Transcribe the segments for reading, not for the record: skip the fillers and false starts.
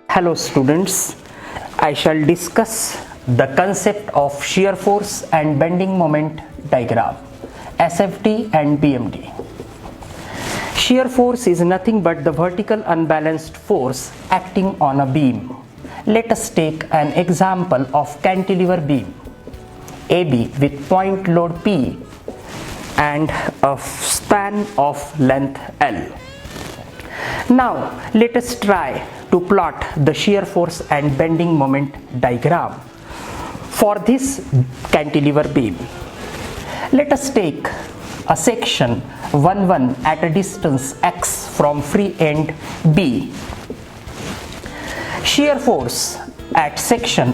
Hello students, I shall discuss the concept of shear force and bending moment diagram, SFD and BMD. Shear force is nothing but the vertical unbalanced force acting on a beam. Let us take an example of cantilever beam AB with point load P and a span of length L. Now let us try to plot the shear force and bending moment diagram for this cantilever beam. Let us take a section 1 at a distance x from free end B. Shear force at section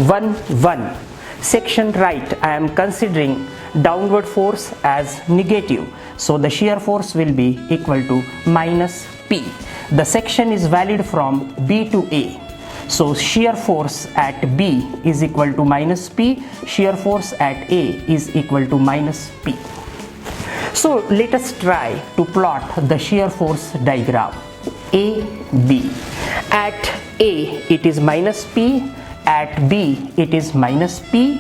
1 section right, I am considering downward force as negative, so the shear force will be equal to minus P. The section is valid from B to A, so shear force at B is equal to minus P, shear force at A is equal to minus P. So let us try to plot the shear force diagram AB. At A it is minus P, at B it is minus P,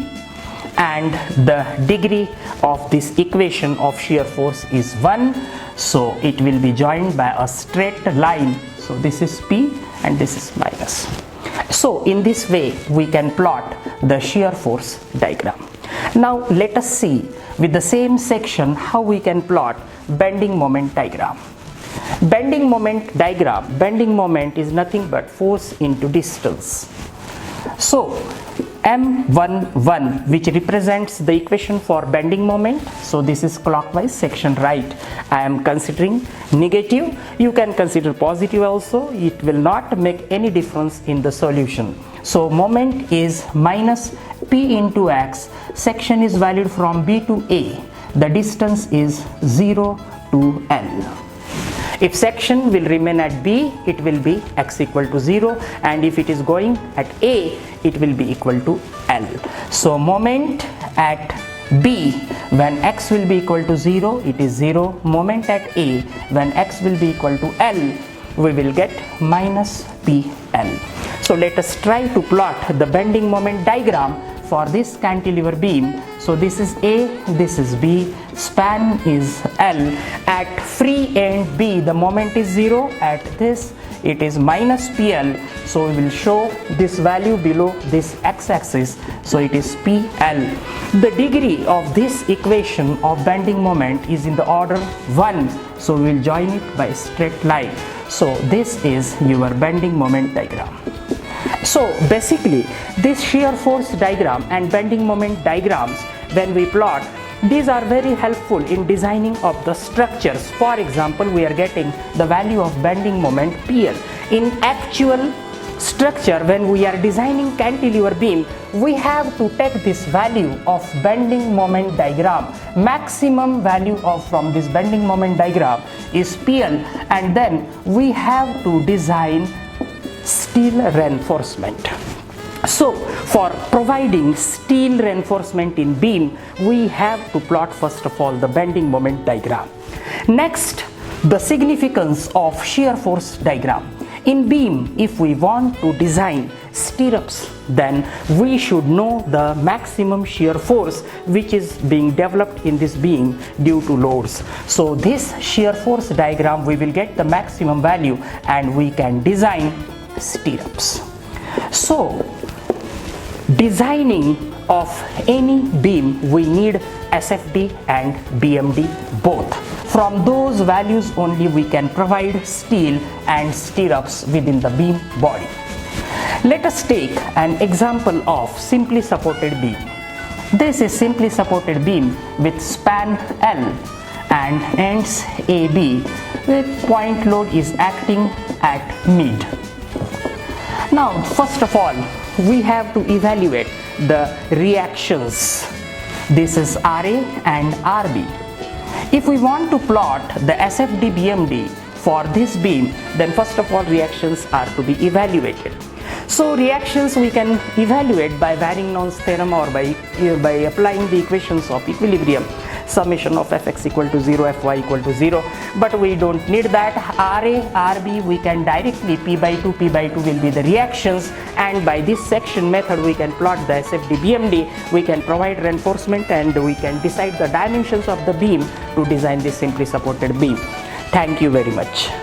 and the degree of this equation of shear force is 1, so it will be joined by a straight line. So this is P and this is minus. So in this way we can plot the shear force diagram. Now let us see with the same section how we can plot bending moment diagram. Bending moment diagram, bending moment is nothing but force into distance. So M11, which represents the equation for bending moment, so this is clockwise section right, I am considering negative. You can consider positive also, it will not make any difference in the solution. So moment is minus P into x, section is valid from B to A, the distance is 0 to L. If section will remain at B, it will be x equal to 0, and if it is going at A, it will be equal to L. So moment at B when x will be equal to 0, it is 0. Moment at A when x will be equal to L, we will get minus PL. So let us try to plot the bending moment diagram for this cantilever beam. So this is A, this is B, span is L. At free end B the moment is 0, at this it is minus PL, so we will show this value below this x-axis, so it is PL. The degree of this equation of bending moment is in the order 1, so we will join it by a straight line. So this is your bending moment diagram. So basically this shear force diagram and bending moment diagrams, when we plot, these are very helpful in designing of the structures. For example, we are getting the value of bending moment PL. In actual structure, when we are designing cantilever beam, we have to take this value of bending moment diagram. Maximum value of from this bending moment diagram is PL, and then we have to design steel reinforcement. So for providing steel reinforcement in beam, we have to plot first of all the bending moment diagram. Next, the significance of shear force diagram. In beam, if we want to design stirrups, then we should know the maximum shear force which is being developed in this beam due to loads. So this shear force diagram, we will get the maximum value and we can design stirrups. So designing of any beam, we need SFD and BMD both. From those values only we can provide steel and stirrups within the beam body. Let us take an example of simply supported beam. This is simply supported beam with span L and ends AB with point load is acting at mid. Now first of all we have to evaluate the reactions. This is RA and RB. If we want to plot the SFD BMD for this beam, then first of all reactions are to be evaluated. So reactions we can evaluate by Varignon-Nern's theorem or by applying the equations of equilibrium. summation of fx equal to 0, fy equal to 0, but we don't need that. Ra, Rb, we can directly p by 2 will be the reactions, and by this section method we can plot the SFD BMD, we can provide reinforcement, and we can decide the dimensions of the beam to design this simply supported beam. Thank you very much.